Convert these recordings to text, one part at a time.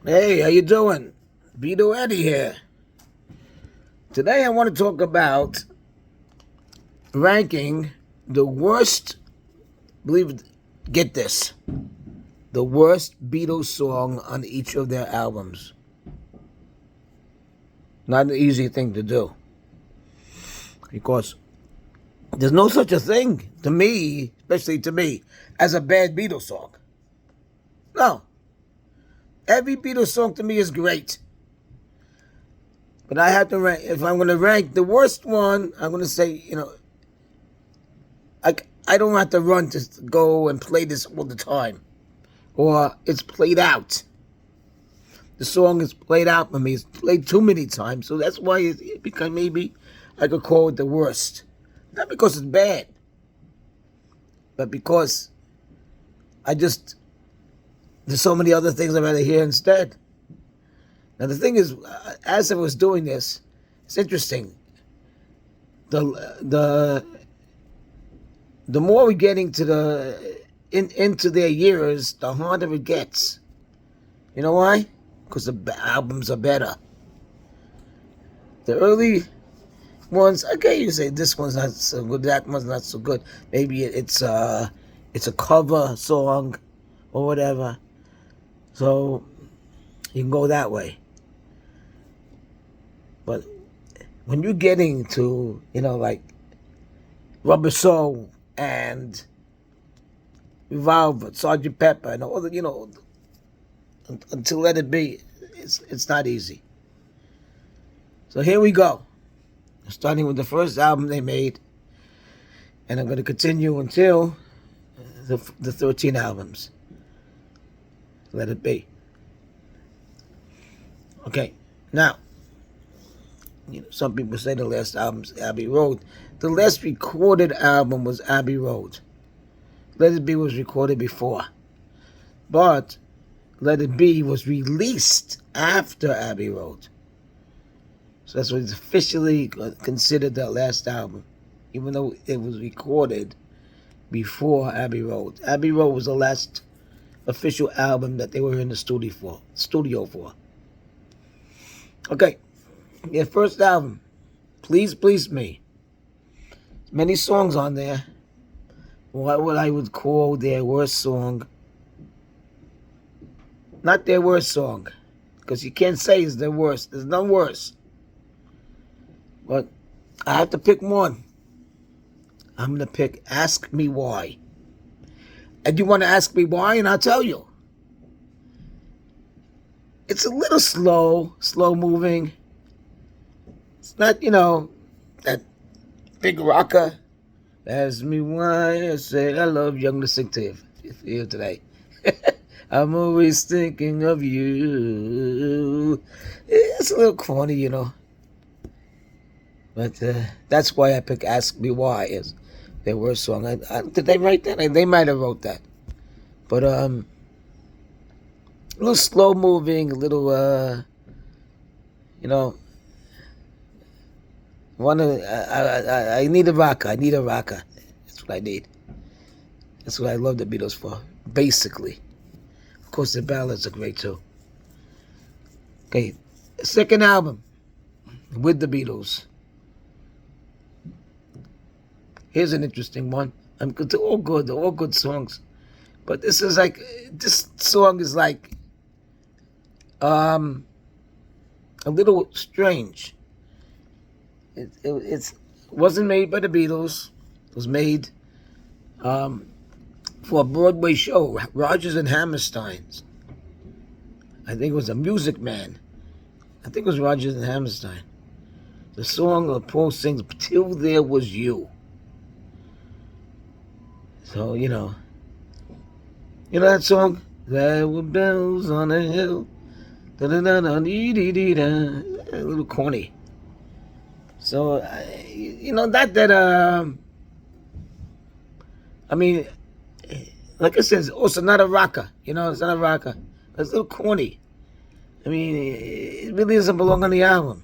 Hey, how you doing? Vito Eddie here. Today I want to talk about ranking the worst, believe get this, the worst Beatles song on each of their albums. Not an easy thing to do. Because there's no such a thing to me, especially to me, as a bad Beatles song. No. Every Beatles song to me is great. But I have to rank, if I'm going to rank the worst one, I'm going to say, I don't have to run to go and play this all the time. Or it's played out. The song is played out for me. It's played too many times. So that's why it became, maybe I could call it the worst. Not because it's bad. But because there's so many other things I'd rather hear instead. Now the thing is, as I was doing this, it's interesting. The more we're getting to into their years, the harder it gets. You know why? Because the albums are better. The early ones, okay, you say this one's not so good, that one's not so good. Maybe it's a cover song or whatever. So you can go that way. But when you're getting to, like Rubber Soul and Revolver, Sergeant Pepper, and all the, until Let It Be, it's not easy. So here we go. Starting with the first album they made, and I'm going to continue until the 13 albums. Let It Be. Okay, now, some people say the last album's Abbey Road. The last recorded album was Abbey Road. Let It Be was recorded before. But Let It Be was released after Abbey Road. So that's what it's officially considered the last album, even though it was recorded before Abbey Road. Abbey Road was the last official album that they were in the studio for. Okay, their first album, Please Please Me. Many songs on there. What I would call their worst song. Not their worst song, because you can't say it's their worst. There's none worse. But I have to pick one. I'm going to pick Ask Me Why. And you want to ask me why, and I'll tell you. It's a little slow moving. It's not, that big rocker. Ask me why I say I love you. I'm going to sing to you here today. I'm always thinking of you. It's a little corny, But that's why I pick Ask Me Why as their worst song. Did they write that? They might have wrote that. But a little slow moving, a little I need a rocker. I need a rocker. That's what I need. That's what I love the Beatles for, basically. Of course, the ballads are great too. Okay, second album with the Beatles. Here's an interesting one. They're all good. They're all good songs. But this song is like a little strange. It wasn't made by the Beatles. It was made for a Broadway show, Rodgers and Hammerstein's. I think it was a Music Man. I think it was Rodgers and Hammerstein. The song that Paul sings, Till There Was You. So, that song? There were bells on a hill. Da-da-da-da-dee-dee-dee-da. A little corny. So, like I said, it's also not a rocker. It's not a rocker. It's a little corny. It really doesn't belong on the album.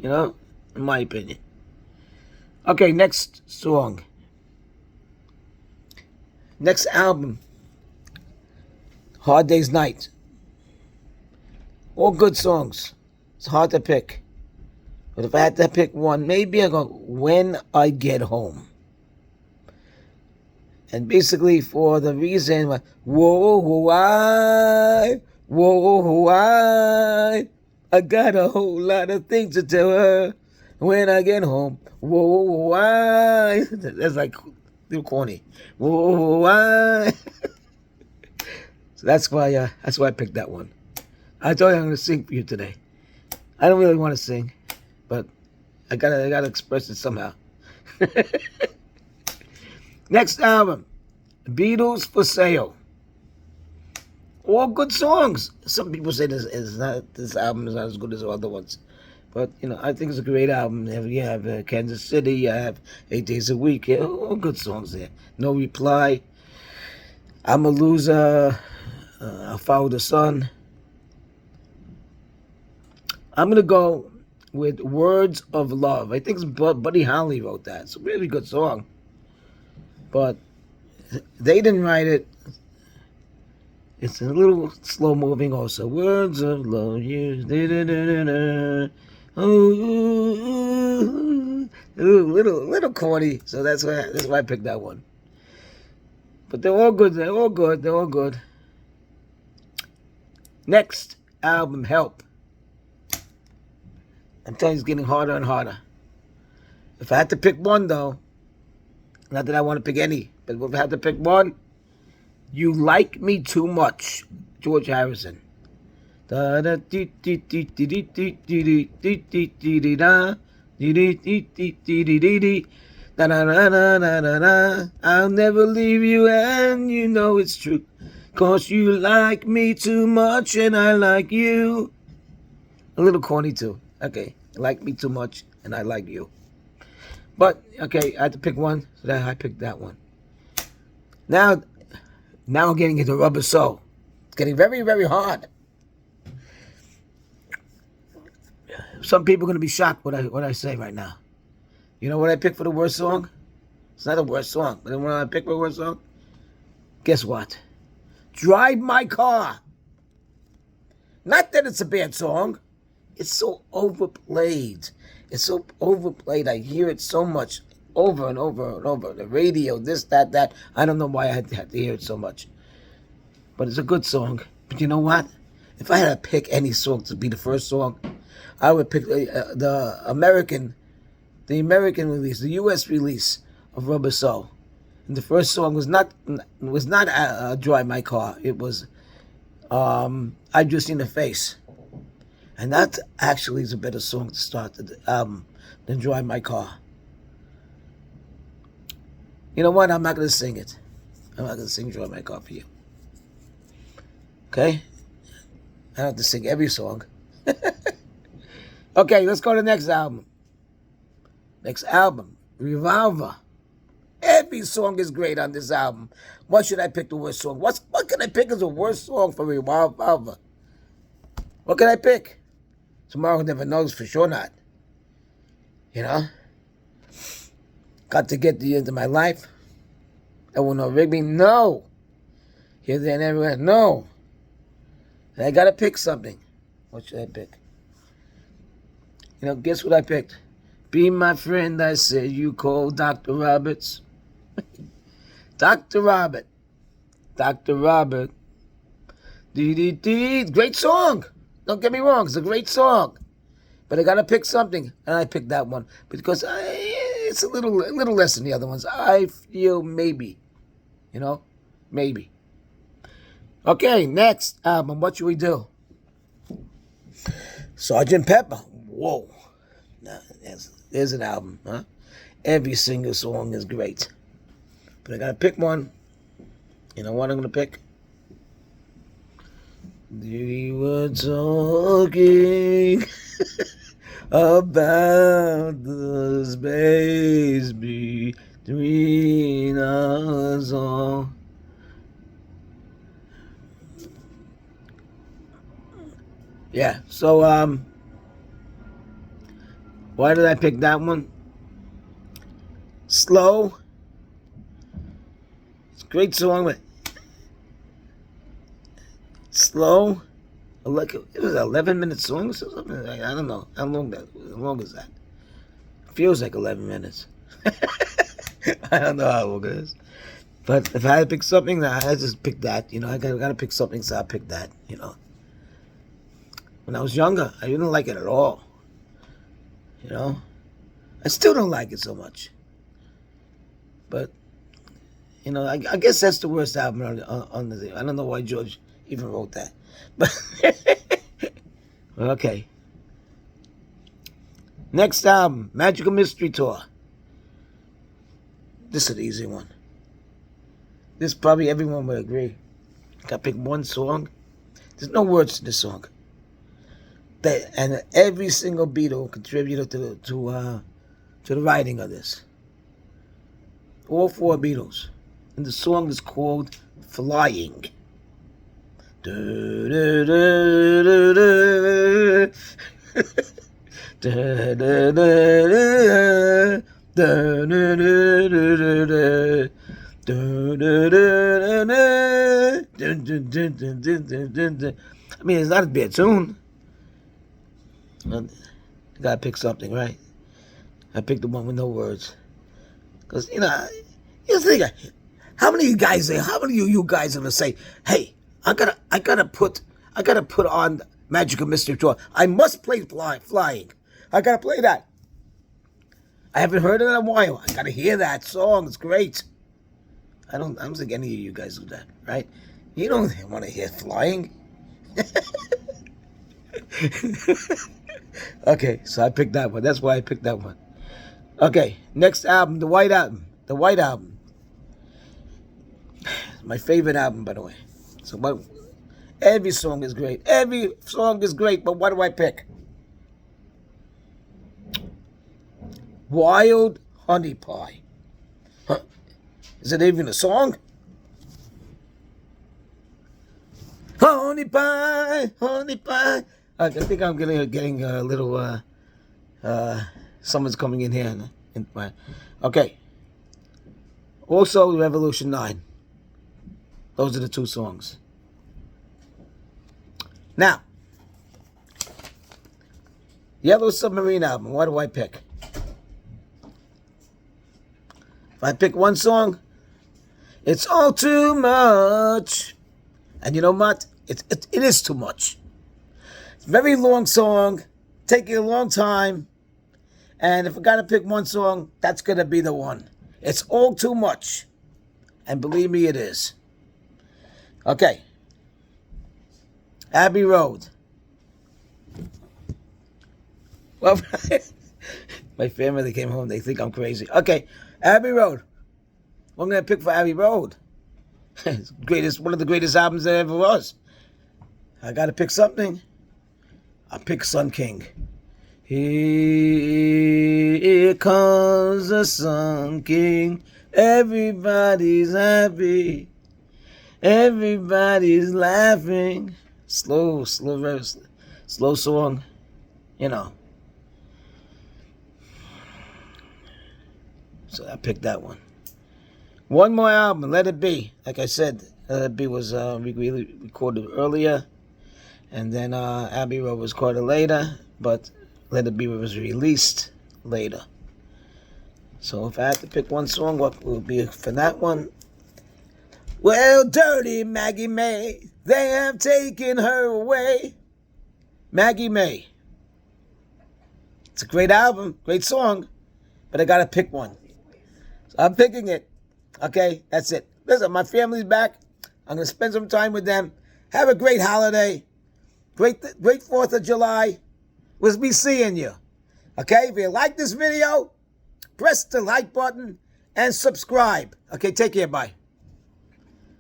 In my opinion. Okay, next song. Next album, Hard Day's Night. All good songs. It's hard to pick. But if I had to pick one, maybe I go When I Get Home. And basically for the reason, I got a whole lot of things to tell her when I get home. Whoa, why? That's like a little corny. Whoa, why? So that's why I picked that one. I told you I'm gonna sing for you today. I don't really want to sing, but I gotta express it somehow. Next album, Beatles for Sale. All good songs. Some people say this album is not as good as other ones, but I think it's a great album. You have Kansas City, you have 8 Days a Week. Yeah, all good songs there. No Reply. I'm a Loser. I Follow the Sun. I'm gonna go with Words of Love. I think Buddy Holly wrote that. It's a really good song, but they didn't write it. It's a little slow moving also. Words of love, you. Little corny. So that's why I picked that one. But they're all good. They're all good. They're all good. Next album, Help. I'm telling you, it's getting harder and harder. If I had to pick one, though, not that I want to pick any, but if I had to pick one, You Like Me Too Much, George Harrison. I'll never leave you and you know it's true. 'Cause you like me too much and I like you. A little corny too. Okay, you like me too much and I like you. But, okay, I had to pick one, so I picked that one. Now I'm getting into Rubber Soul. It's getting very, very hard. Some people are going to be shocked what I say right now. You know what I picked for the worst song? It's not the worst song, but when I pick for the worst song, guess what? Drive My Car. Not that it's a bad song. It's so overplayed. It's so overplayed. I hear it so much over and over and over. The radio, this, that. I don't know why I had to hear it so much. But it's a good song. But you know what? If I had to pick any song to be the first song, I would pick the American release, the U.S. release of Rubber Soul. And the first song was not Drive My Car. It was I Just Seen a Face. And that actually is a better song to start the album than Drive My Car. You know what? I'm not going to sing it. I'm not going to sing Drive My Car for you. Okay? I don't have to sing every song. Okay, let's go to the next album. Next album, Revolver. Every song is great on this album. What should I pick the worst song? What can I pick as the worst song for Revolver? What can I pick? Tomorrow never knows, for sure not. You know? Got to get you into my life. That will not rig me. No. Here, there, and everywhere. No. And I got to pick something. What should I pick? Guess what I picked? Be My Friend, I Said You Call Dr. Roberts. Dr. Robert. Dr. Robert. Great song. Don't get me wrong. It's a great song. But I got to pick something. And I picked that one. Because it's a little less than the other ones. I feel maybe. Maybe. Okay, next album. What should we do? Sgt. Pepper. Whoa. Now, there's an album, huh? Every single song is great. But I gotta pick one. You know what I'm gonna pick? We were talking about the space between us all. Yeah, so why did I pick that one? Slow. It's a great song, but slow. Like it was an 11-minute song or something. I don't know how long is that? Feels like 11 minutes. I don't know how long it is. But if I had to pick something, I just pick that. I gotta pick something, so I pick that. When I was younger, I didn't like it at all. I still don't like it so much. But I guess that's the worst album on the thing. I don't know why George even wrote that. But okay. Next album, Magical Mystery Tour. This is an easy one. This probably everyone would agree. Got to pick one song. There's no words to this song. And every single Beatle contributed to the writing of this. All 4 Beatles. And the song is called Flying. I mean, it's not a bad tune. I gotta pick something, right? I picked the one with no words. Because, you think, how many of you guys are gonna say, hey, I gotta put on Magical Mystery Tour. I must play Flying. I gotta play that. I haven't heard it in a while. I gotta hear that song. It's great. I don't think any of you guys do that, right? You don't want to hear Flying. Okay, so I picked that one. That's why I picked that one. Okay, next album, The White Album. The White Album. My favorite album, by the way. So every song is great. Every song is great, but what do I pick? Wild Honey Pie. Huh? Is it even a song? Honey pie, honey pie. I think I'm getting a little. Someone's coming in here. Okay. Also, Revolution 9. Those are the 2 songs. Now, Yellow Submarine album. What do I pick? If I pick one song, it's all too much. And you know what? It is too much. It's a very long song, taking a long time. And if I got to pick one song, that's going to be the one. It's all too much. And believe me, it is. Okay. Abbey Road. Well, my family came home. They think I'm crazy. Okay. Abbey Road. What I'm going to pick for Abbey Road? It's one of the greatest albums there ever was. I got to pick something. I'll pick Sun King. Here comes the Sun King. Everybody's happy. Everybody's laughing. Slow song. So I picked that one. One more album, Let It Be. Like I said, Let It Be was recorded earlier. And then Abbey Road was recorded later. But Let It Be was released later. So if I had to pick one song, what would be for that one? Well, dirty Maggie May, they have taken her away. Maggie May. It's a great album, great song, but I got to pick one. So I'm picking it. Okay, that's it. Listen, my family's back. I'm going to spend some time with them. Have a great holiday. Great 4th of July. We'll be seeing you. Okay, if you like this video, press the like button and subscribe. Okay, take care. Bye.